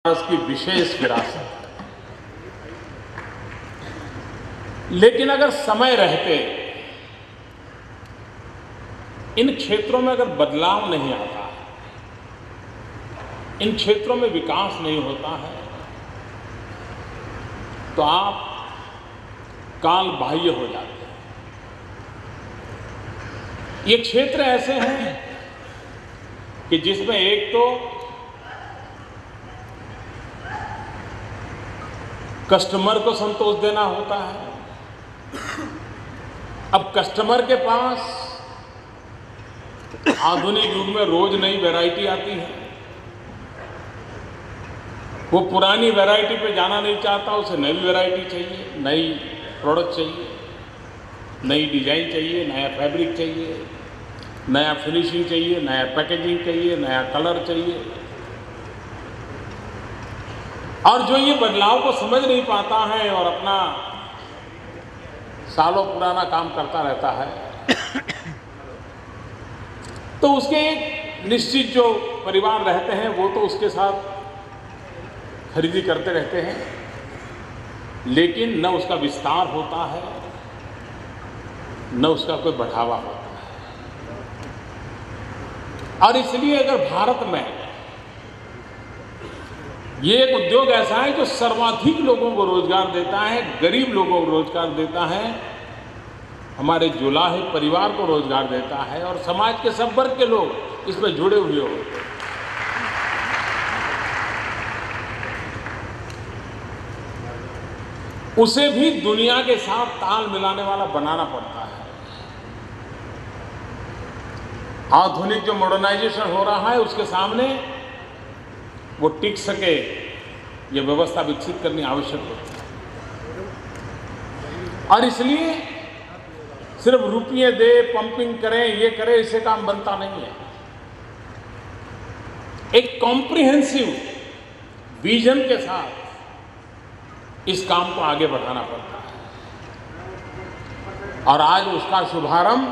बनारस की विशेष विरासत है। लेकिन अगर समय रहते इन क्षेत्रों में अगर बदलाव नहीं आता है, इन क्षेत्रों में विकास नहीं होता है, तो आप काल बाह्य हो जाते हैं। ये क्षेत्र ऐसे हैं कि जिसमें एक तो कस्टमर को संतोष देना होता है। अब कस्टमर के पास आधुनिक युग में रोज नई वैरायटी आती है। वो पुरानी वैरायटी पे जाना नहीं चाहता, उसे नई वैरायटी चाहिए, नई प्रोडक्ट चाहिए, नई डिजाइन चाहिए, नया फैब्रिक चाहिए, नया फिनिशिंग चाहिए, नया पैकेजिंग चाहिए, नया कलर चाहिए। और जो ये बदलाव को समझ नहीं पाता है और अपना सालों पुराना काम करता रहता है, तो उसके एक निश्चित जो परिवार रहते हैं वो तो उसके साथ खरीदी करते रहते हैं, लेकिन न उसका विस्तार होता है, न उसका कोई बढ़ावा होता है। और इसलिए अगर भारत में ये एक उद्योग ऐसा है जो सर्वाधिक लोगों को रोजगार देता है, गरीब लोगों को रोजगार देता है, हमारे जुलाहे परिवार को रोजगार देता है और समाज के सब वर्ग के लोग इसमें जुड़े हुए होते हैं। उसे भी दुनिया के साथ ताल मिलाने वाला बनाना पड़ता है। आधुनिक जो मॉडर्नाइजेशन हो रहा है उसके सामने वो टिक सके, ये व्यवस्था विकसित करनी आवश्यक होती है। और इसलिए सिर्फ रुपये दे, पंपिंग करें, ये करें, इससे काम बनता नहीं है। एक कॉम्प्रिहेंसिव विजन के साथ इस काम को आगे बढ़ाना पड़ता है। और आज उसका शुभारंभ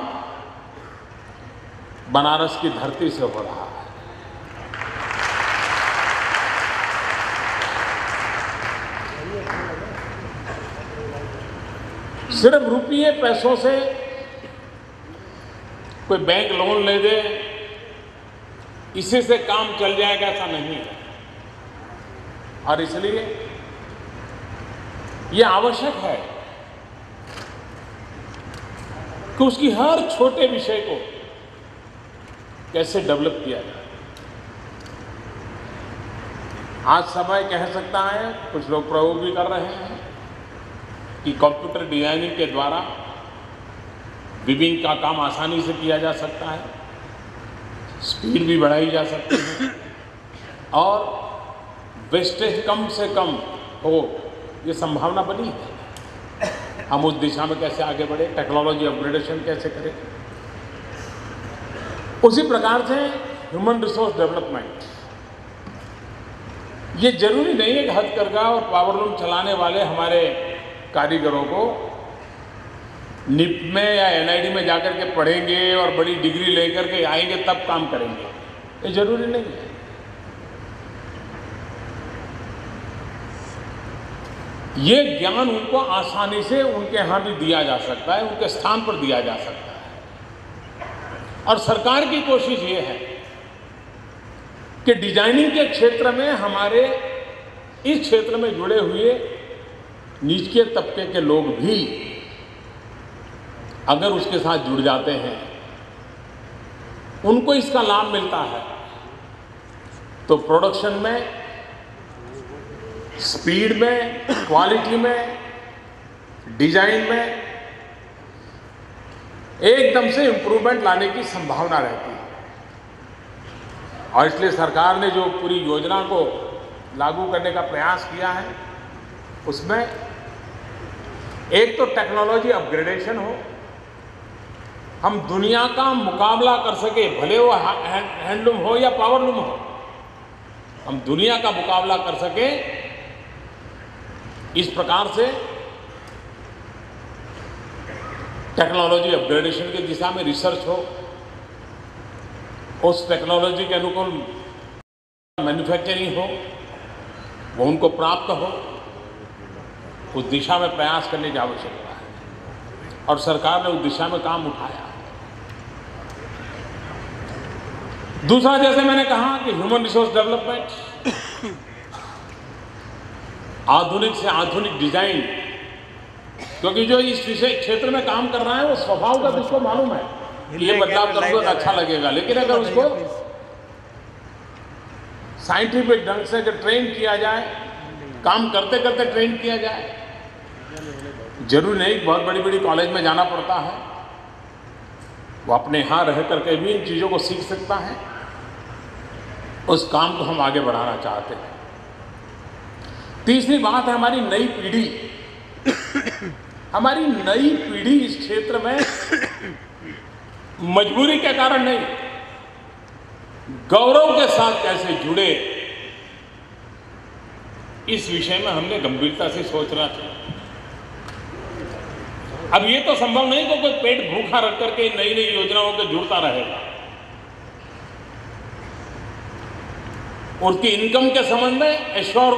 बनारस की धरती से हो रहा है। सिर्फ रुपये पैसों से कोई बैंक लोन ले दे, इसी से काम चल जाएगा ऐसा नहीं है। और इसलिए ये आवश्यक है कि उसकी हर छोटे विषय को कैसे डेवलप किया जाए। आज समय कह सकता है, कुछ लोग प्रयोग भी कर रहे हैं कि कंप्यूटर डिजाइनिंग के द्वारा विविंग का काम आसानी से किया जा सकता है, स्पीड भी बढ़ाई जा सकती है और वेस्टेज कम से कम हो, ये संभावना बनी है। हम उस दिशा में कैसे आगे बढ़े, टेक्नोलॉजी अपग्रेडेशन कैसे करें। उसी प्रकार से ह्यूमन रिसोर्स डेवलपमेंट, ये जरूरी नहीं है कि हथकरघा और पावरलूम चलाने वाले हमारे कारीगरों को निप में या एनआईडी में जाकर के पढ़ेंगे और बड़ी डिग्री लेकर के आएंगे तब काम करेंगे, ये जरूरी नहीं है। ये ज्ञान उनको आसानी से उनके यहाँ भी दिया जा सकता है, उनके स्थान पर दिया जा सकता है। और सरकार की कोशिश ये है कि डिजाइनिंग के क्षेत्र में हमारे इस क्षेत्र में जुड़े हुए निचले तबके के लोग भी अगर उसके साथ जुड़ जाते हैं, उनको इसका लाभ मिलता है, तो प्रोडक्शन में, स्पीड में, क्वालिटी में, डिजाइन में एकदम से इंप्रूवमेंट लाने की संभावना रहती है। और इसलिए सरकार ने जो पूरी योजना को लागू करने का प्रयास किया है, उसमें एक तो टेक्नोलॉजी अपग्रेडेशन हो, हम दुनिया का मुकाबला कर सके, भले वो हैंडलूम हो या पावरलूम हो, हम दुनिया का मुकाबला कर सके, इस प्रकार से टेक्नोलॉजी अपग्रेडेशन की दिशा में रिसर्च हो, उस टेक्नोलॉजी के अनुकूल मैन्युफैक्चरिंग हो, वो उनको प्राप्त हो, उस दिशा में प्रयास करने की आवश्यकता है और सरकार ने उस दिशा में काम उठाया। दूसरा, जैसे मैंने कहा कि ह्यूमन रिसोर्स डेवलपमेंट, आधुनिक से आधुनिक डिजाइन, क्योंकि जो इस विषय क्षेत्र में काम कर रहा है वो स्वभाव का उसको मालूम है कि ये बदलाव करूंगा तो अच्छा लगेगा, लेकिन अगर उसको साइंटिफिक ढंग से अगर ट्रेन किया जाए, काम करते करते ट्रेन किया जाए, जरूरी नहीं बहुत बड़ी बड़ी कॉलेज में जाना पड़ता है, वो अपने यहाँ रह करके भी इन चीज़ों को सीख सकता है। उस काम को हम आगे बढ़ाना चाहते हैं। तीसरी बात है हमारी नई पीढ़ी। हमारी नई पीढ़ी इस क्षेत्र में मजबूरी के कारण नहीं, गौरव के साथ कैसे जुड़े, इस विषय में हमने गंभीरता से सोचना चाहिए। अब ये तो संभव नहीं कि कोई पेट भूखा रख करके नई नई योजनाओं के जुड़ता रहेगा। उसकी इनकम के संबंध में एश्योर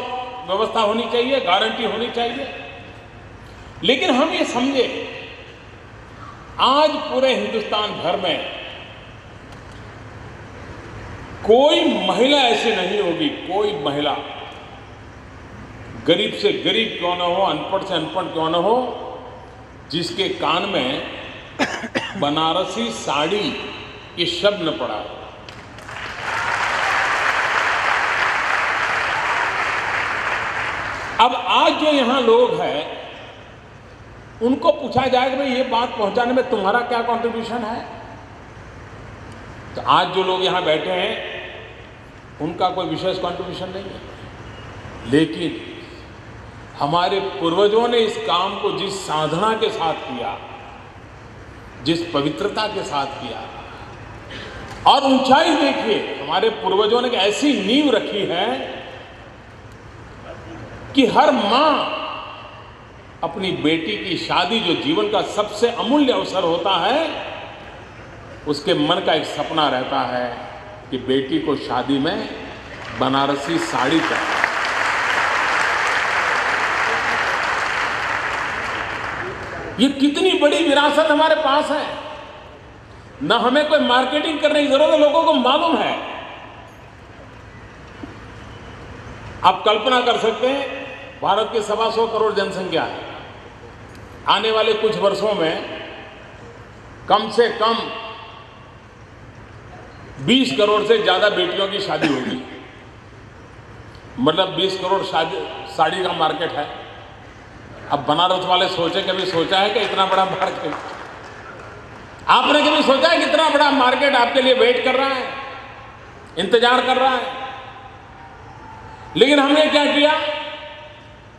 व्यवस्था होनी चाहिए, गारंटी होनी चाहिए। लेकिन हम ये समझे, आज पूरे हिंदुस्तान भर में कोई महिला ऐसी नहीं होगी, कोई महिला, गरीब से गरीब क्यों न हो, अनपढ़ से अनपढ़ क्यों न हो, जिसके कान में बनारसी साड़ी ये शब्द न पड़ा हो। अब आज जो यहां लोग हैं, उनको पूछा जाए कि भाई ये बात पहुंचाने में तुम्हारा क्या कंट्रीब्यूशन है, तो आज जो लोग यहां बैठे हैं उनका कोई विशेष कंट्रीब्यूशन नहीं है। लेकिन हमारे पूर्वजों ने इस काम को जिस साधना के साथ किया, जिस पवित्रता के साथ किया, और ऊंचाई देखिए, हमारे पूर्वजों ने एक ऐसी नींव रखी है कि हर मां अपनी बेटी की शादी, जो जीवन का सबसे अमूल्य अवसर होता है, उसके मन का एक सपना रहता है कि बेटी को शादी में बनारसी साड़ी चाहिए। ये कितनी बड़ी विरासत हमारे पास है। न हमें कोई मार्केटिंग करने की जरूरत है, लोगों को मालूम है। आप कल्पना कर सकते हैं, भारत की 125 करोड़ जनसंख्या है। आने वाले कुछ वर्षों में कम से कम 20 करोड़ से ज्यादा बेटियों की शादी होगी। मतलब 20 करोड़ साड़ी का मार्केट है। अब बनारस वाले सोचे, कभी सोचा है कि इतना बड़ा मार्केट, आपने कभी सोचा है कि इतना बड़ा मार्केट आपके लिए वेट कर रहा है, इंतजार कर रहा है? लेकिन हमने क्या किया,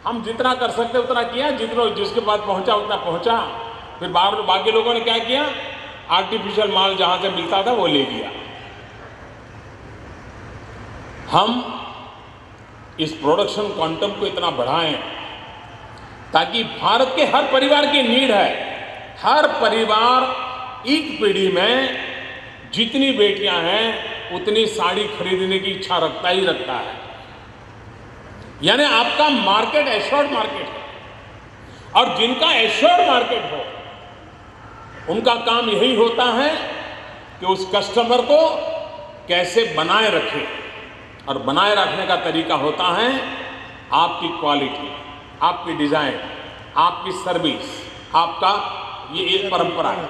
हम जितना कर सकते उतना किया, जितना जिसके पास पहुंचा उतना पहुंचा। फिर बाकी लोगों ने क्या किया, आर्टिफिशियल माल जहां से मिलता था वो ले लिया। हम इस प्रोडक्शन क्वांटम को इतना बढ़ाएं ताकि भारत के हर परिवार की नीड है, हर परिवार एक पीढ़ी में जितनी बेटियां हैं उतनी साड़ी खरीदने की इच्छा रखता ही रखता है। यानी आपका मार्केट एश्योर्ड मार्केट है, और जिनका एश्योर्ड मार्केट हो उनका काम यही होता है कि उस कस्टमर को कैसे बनाए रखे, और बनाए रखने का तरीका होता है आपकी क्वालिटी, आपकी डिजाइन, आपकी सर्विस, आपका ये एक परंपरा है।